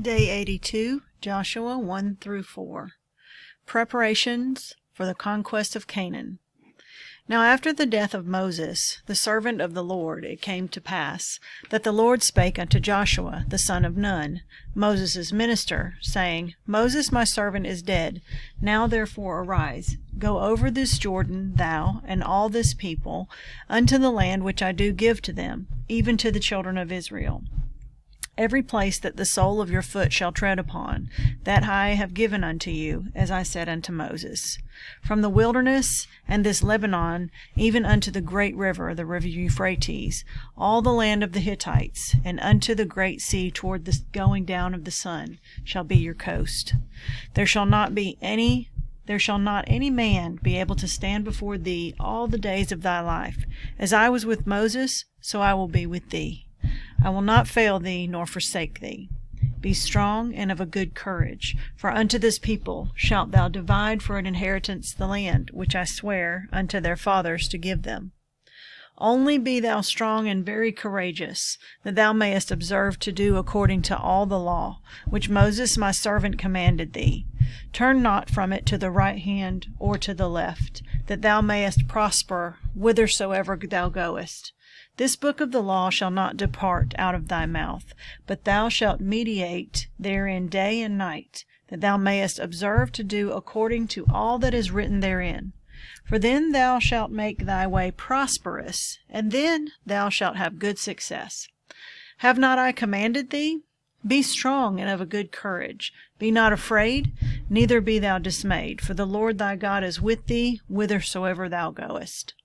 Day 82, Joshua 1 through 4. Preparations for the conquest of Canaan. Now after the death of Moses, the servant of the Lord, it came to pass that the Lord spake unto Joshua, the son of Nun, Moses' minister, saying, Moses my servant is dead. Now therefore arise, go over this Jordan, thou and all this people, unto the land which I do give to them, even to the children of Israel. Every place that the sole of your foot shall tread upon, that I have given unto you, as I said unto Moses. From the wilderness and this Lebanon, even unto the great river, the river Euphrates, all the land of the Hittites, and unto the great sea toward the going down of the sun, shall be your coast. There shall not any man be able to stand before thee all the days of thy life. As I was with Moses, so I will be with thee. I will not fail thee nor forsake thee. Be strong and of a good courage, for unto this people shalt thou divide for an inheritance the land which I swear unto their fathers to give them. Only be thou strong and very courageous, that thou mayest observe to do according to all the law, which Moses my servant commanded thee. Turn not from it to the right hand or to the left, that thou mayest prosper whithersoever thou goest. This book of the law shall not depart out of thy mouth, but thou shalt meditate therein day and night, that thou mayest observe to do according to all that is written therein. For then thou shalt make thy way prosperous, and then thou shalt have good success. Have not I commanded thee? Be strong and of a good courage. Be not afraid, neither be thou dismayed, for the Lord thy God is with thee whithersoever thou goest.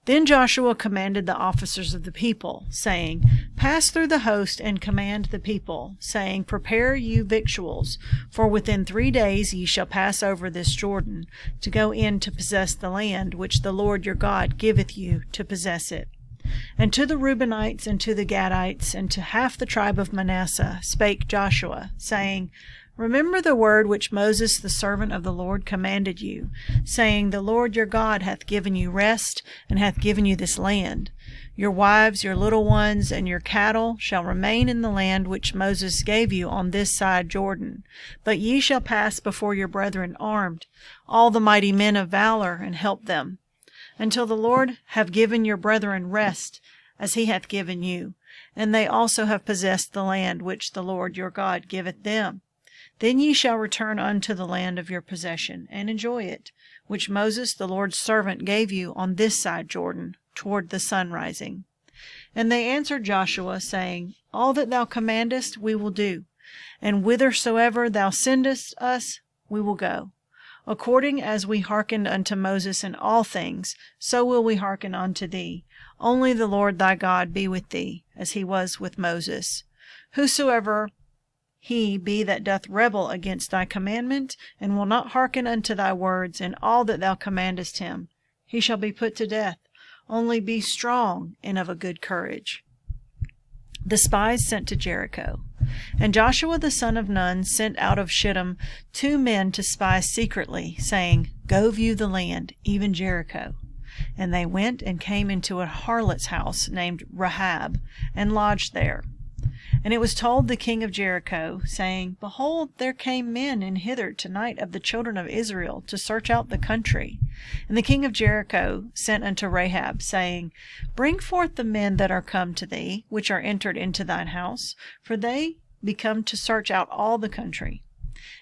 Then Joshua commanded the officers of the people, saying, Pass through the host and command the people, saying, Prepare you victuals, for within 3 days ye shall pass over this Jordan, to go in to possess the land which the Lord your God giveth you to possess it. And to the Reubenites and to the Gadites and to half the tribe of Manasseh spake Joshua, saying, Remember the word which Moses the servant of the Lord commanded you, saying, The Lord your God hath given you rest, and hath given you this land. Your wives, your little ones, and your cattle shall remain in the land which Moses gave you on this side Jordan. But ye shall pass before your brethren armed, all the mighty men of valor, and help them, until the Lord have given your brethren rest, as he hath given you, and they also have possessed the land which the Lord your God giveth them. Then ye shall return unto the land of your possession, and enjoy it, which Moses the Lord's servant gave you on this side Jordan, toward the sun rising. And they answered Joshua, saying, All that thou commandest we will do, and whithersoever thou sendest us we will go. According as we hearkened unto Moses in all things, so will we hearken unto thee. Only the Lord thy God be with thee, as he was with Moses. Whosoever he be that doth rebel against thy commandment, and will not hearken unto thy words in all that thou commandest him, he shall be put to death. Only be strong and of a good courage. The spies sent to Jericho. And Joshua the son of Nun sent out of Shittim 2 men to spy secretly, saying, Go view the land, even Jericho. And they went and came into a harlot's house named Rahab, and lodged there. And it was told the king of Jericho, saying, Behold, there came men in hither tonight of the children of Israel to search out the country. And the king of Jericho sent unto Rahab, saying, Bring forth the men that are come to thee, which are entered into thine house, for they be come to search out all the country.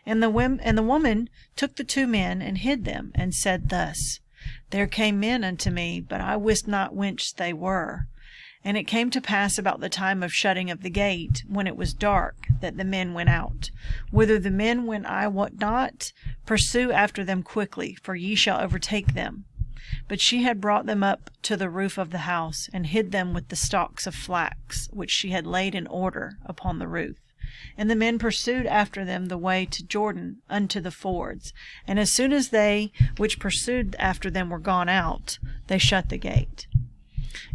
And the woman took the 2 men and hid them, and said thus, There came men unto me, but I wist not whence they were. And it came to pass about the time of shutting of the gate, when it was dark, that the men went out. Whither the men went I wot not. Pursue after them quickly, for ye shall overtake them. But she had brought them up to the roof of the house, and hid them with the stalks of flax, which she had laid in order upon the roof. And the men pursued after them the way to Jordan unto the fords. And as soon as they which pursued after them were gone out, they shut the gate.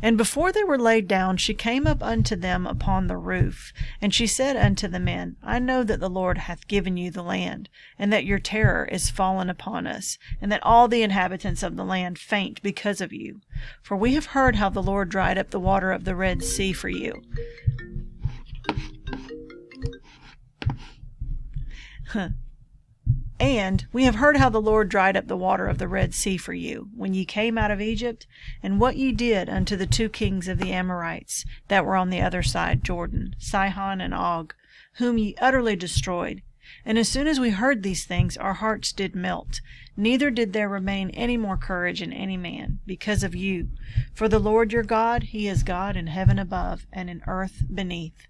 And before they were laid down, she came up unto them upon the roof. And she said unto the men, I know that the Lord hath given you the land, and that your terror is fallen upon us, and that all the inhabitants of the land faint because of you. For we have heard how the Lord dried up the water of the Red Sea for you, And we have heard how the Lord dried up the water of the Red Sea for you, when ye came out of Egypt, and what ye did unto the 2 kings of the Amorites that were on the other side Jordan, Sihon and Og, whom ye utterly destroyed. And as soon as we heard these things, our hearts did melt, neither did there remain any more courage in any man, because of you. For the Lord your God, he is God in heaven above, and in earth beneath.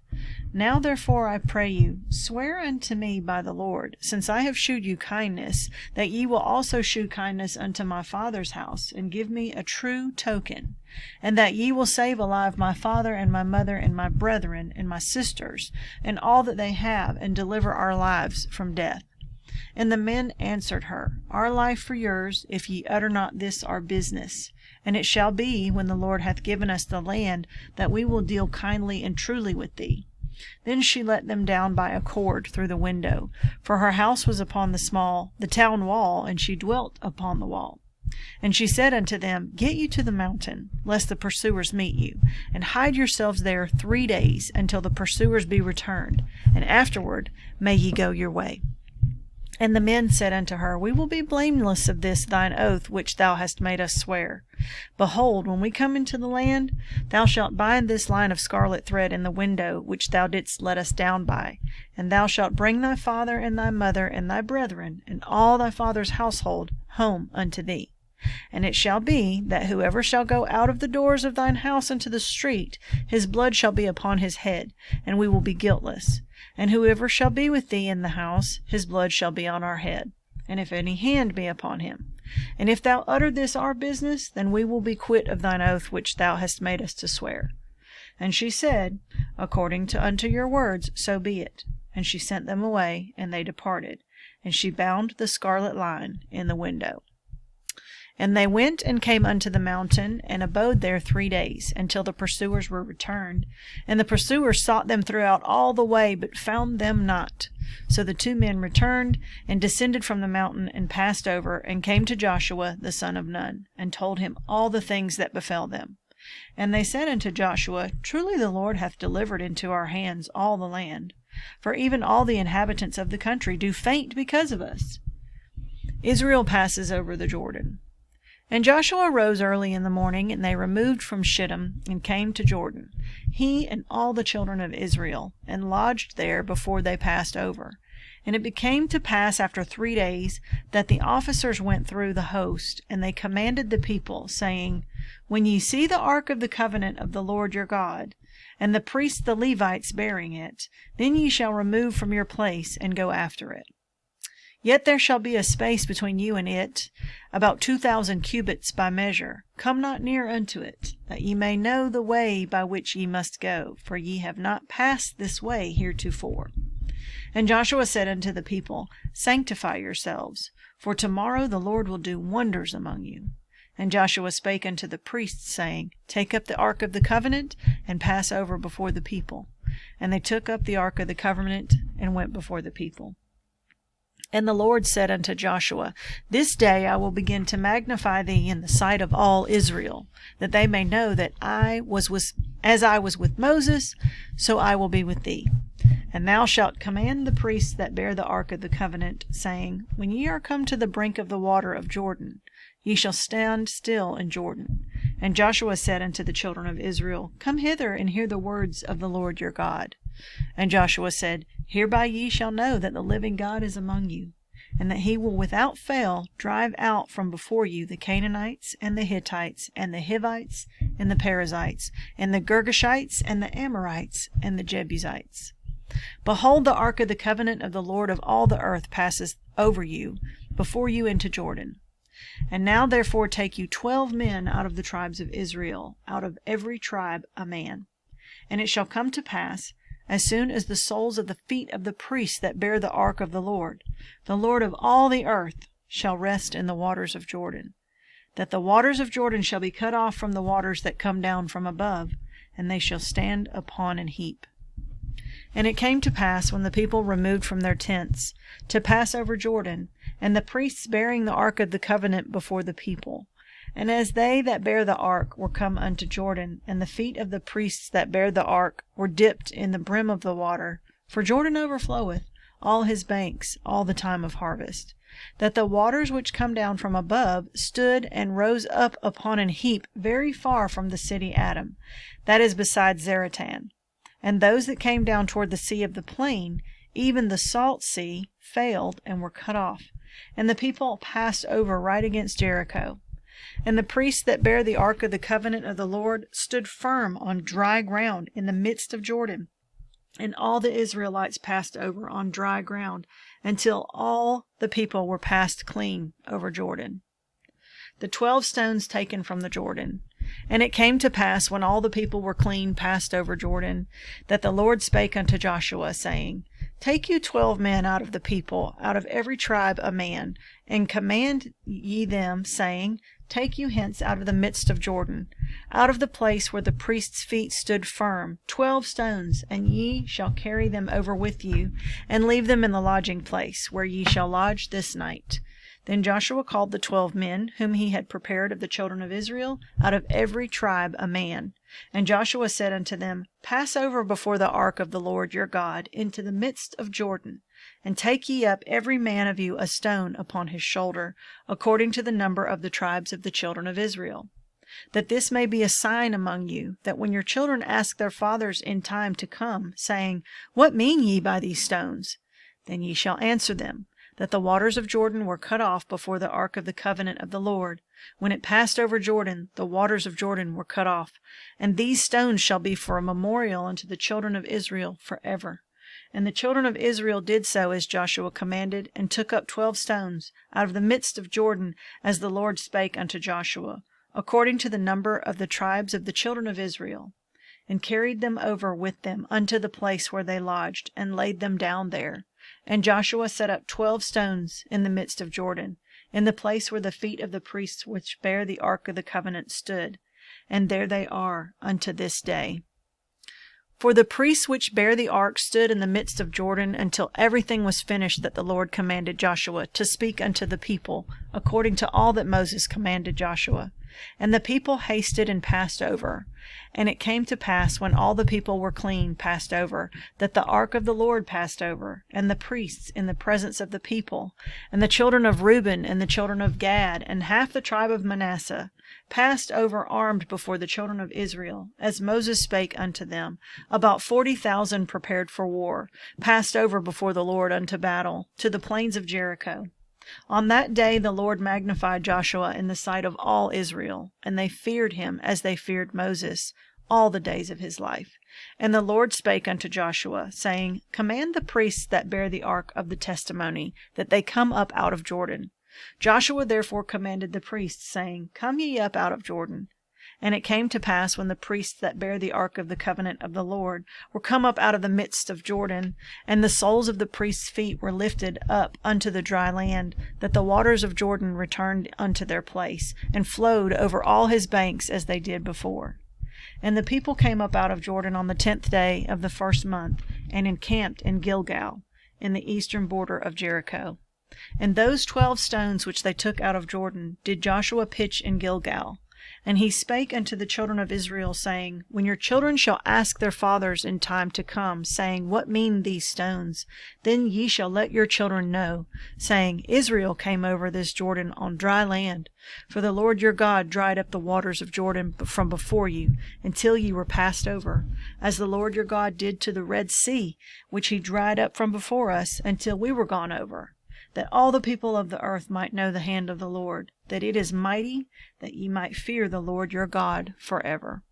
Now therefore I pray you, swear unto me by the Lord, since I have shewed you kindness, that ye will also shew kindness unto my father's house, and give me a true token, and that ye will save alive my father and my mother and my brethren and my sisters, and all that they have, and deliver our lives from death. And the men answered her, Our life for yours, if ye utter not this our business. And it shall be, when the Lord hath given us the land, that we will deal kindly and truly with thee. Then she let them down by a cord through the window, for her house was upon the town wall, and she dwelt upon the wall. And she said unto them, Get you to the mountain, lest the pursuers meet you, and hide yourselves there 3 days, until the pursuers be returned, and afterward may ye go your way. And the men said unto her, We will be blameless of this thine oath which thou hast made us swear. Behold, when we come into the land, thou shalt bind this line of scarlet thread in the window which thou didst let us down by, and thou shalt bring thy father and thy mother and thy brethren and all thy father's household home unto thee. And it shall be, that whoever shall go out of the doors of thine house into the street, his blood shall be upon his head, and we will be guiltless. And whoever shall be with thee in the house, his blood shall be on our head, and if any hand be upon him. And if thou utter this our business, then we will be quit of thine oath which thou hast made us to swear. And she said, According unto your words, so be it. And she sent them away, and they departed. And she bound the scarlet line in the window. And they went and came unto the mountain, and abode there 3 days, until the pursuers were returned. And the pursuers sought them throughout all the way, but found them not. So the 2 men returned, and descended from the mountain, and passed over, and came to Joshua the son of Nun, and told him all the things that befell them. And they said unto Joshua, Truly the Lord hath delivered into our hands all the land, for even all the inhabitants of the country do faint because of us. Israel passes over the Jordan. And Joshua rose early in the morning, and they removed from Shittim, and came to Jordan, he and all the children of Israel, and lodged there before they passed over. And it came to pass after 3 days, that the officers went through the host, and they commanded the people, saying, When ye see the ark of the covenant of the Lord your God, and the priests the Levites bearing it, then ye shall remove from your place, and go after it. Yet there shall be a space between you and it, about 2,000 cubits by measure. Come not near unto it, that ye may know the way by which ye must go, for ye have not passed this way heretofore. And Joshua said unto the people, Sanctify yourselves, for tomorrow the Lord will do wonders among you. And Joshua spake unto the priests, saying, Take up the ark of the covenant, and pass over before the people. And they took up the ark of the covenant, and went before the people. And the Lord said unto Joshua, This day I will begin to magnify thee in the sight of all Israel, that they may know that as I was with Moses, so I will be with thee. And thou shalt command the priests that bear the ark of the covenant, saying, When ye are come to the brink of the water of Jordan, ye shall stand still in Jordan. And Joshua said unto the children of Israel, Come hither and hear the words of the Lord your God. And Joshua said, Hereby ye shall know that the living God is among you, and that he will without fail drive out from before you the Canaanites, and the Hittites, and the Hivites, and the Perizzites, and the Girgashites, and the Amorites, and the Jebusites. Behold, the ark of the covenant of the Lord of all the earth passes over you, before you into Jordan. And now therefore take you 12 men out of the tribes of Israel, out of every tribe a man. And it shall come to pass, as soon as the soles of the feet of the priests that bear the ark of the Lord of all the earth, shall rest in the waters of Jordan, that the waters of Jordan shall be cut off from the waters that come down from above, and they shall stand upon an heap. And it came to pass, when the people removed from their tents, to pass over Jordan, and the priests bearing the ark of the covenant before the people, and as they that bear the ark were come unto Jordan, and the feet of the priests that bear the ark were dipped in the brim of the water, for Jordan overfloweth, all his banks, all the time of harvest. That the waters which come down from above stood and rose up upon an heap very far from the city Adam, that is beside Zaratan. And those that came down toward the sea of the plain, even the salt sea, failed and were cut off. And the people passed over right against Jericho. And the priests that bear the ark of the covenant of the Lord stood firm on dry ground in the midst of Jordan. And all the Israelites passed over on dry ground until all the people were passed clean over Jordan. The 12 stones taken from the Jordan. And it came to pass, when all the people were clean passed over Jordan, that the Lord spake unto Joshua, saying, Take you 12 men out of the people, out of every tribe a man, and command ye them, saying, Take you hence out of the midst of Jordan, out of the place where the priests' feet stood firm, 12 stones, and ye shall carry them over with you, and leave them in the lodging place, where ye shall lodge this night. Then Joshua called the 12 men, whom he had prepared of the children of Israel, out of every tribe a man. And Joshua said unto them, Pass over before the ark of the Lord your God into the midst of Jordan, and take ye up every man of you a stone upon his shoulder, according to the number of the tribes of the children of Israel. That this may be a sign among you, that when your children ask their fathers in time to come, saying, What mean ye by these stones? Then ye shall answer them, that the waters of Jordan were cut off before the ark of the covenant of the Lord. When it passed over Jordan, the waters of Jordan were cut off. And these stones shall be for a memorial unto the children of Israel forever. And the children of Israel did so as Joshua commanded, and took up 12 stones out of the midst of Jordan, as the Lord spake unto Joshua, according to the number of the tribes of the children of Israel, and carried them over with them unto the place where they lodged, and laid them down there. And Joshua set up 12 stones in the midst of Jordan, in the place where the feet of the priests which bear the ark of the covenant stood. And there they are unto this day. For the priests which bear the ark stood in the midst of Jordan until everything was finished that the Lord commanded Joshua to speak unto the people, according to all that Moses commanded Joshua. And the people hasted and passed over. And it came to pass, when all the people were clean passed over, that the ark of the Lord passed over, and the priests in the presence of the people, and the children of Reuben and the children of Gad, and half the tribe of Manasseh, passed over armed before the children of Israel, as Moses spake unto them. About 40,000 prepared for war, passed over before the Lord unto battle, to the plains of Jericho. On that day the Lord magnified Joshua in the sight of all Israel, and they feared him as they feared Moses all the days of his life. And the Lord spake unto Joshua, saying, Command the priests that bear the ark of the testimony, that they come up out of Jordan. Joshua therefore commanded the priests, saying, Come ye up out of Jordan. And it came to pass, when the priests that bear the ark of the covenant of the Lord were come up out of the midst of Jordan, and the soles of the priests' feet were lifted up unto the dry land, that the waters of Jordan returned unto their place, and flowed over all his banks as they did before. And the people came up out of Jordan on the 10th day of the 1st month, and encamped in Gilgal, in the eastern border of Jericho. And those 12 stones which they took out of Jordan did Joshua pitch in Gilgal. And he spake unto the children of Israel, saying, When your children shall ask their fathers in time to come, saying, What mean these stones? Then ye shall let your children know, saying, Israel came over this Jordan on dry land. For the Lord your God dried up the waters of Jordan from before you, until ye were passed over, as the Lord your God did to the Red Sea, which he dried up from before us, until we were gone over. That all the people of the earth might know the hand of the Lord, that it is mighty, that ye might fear the Lord your God forever.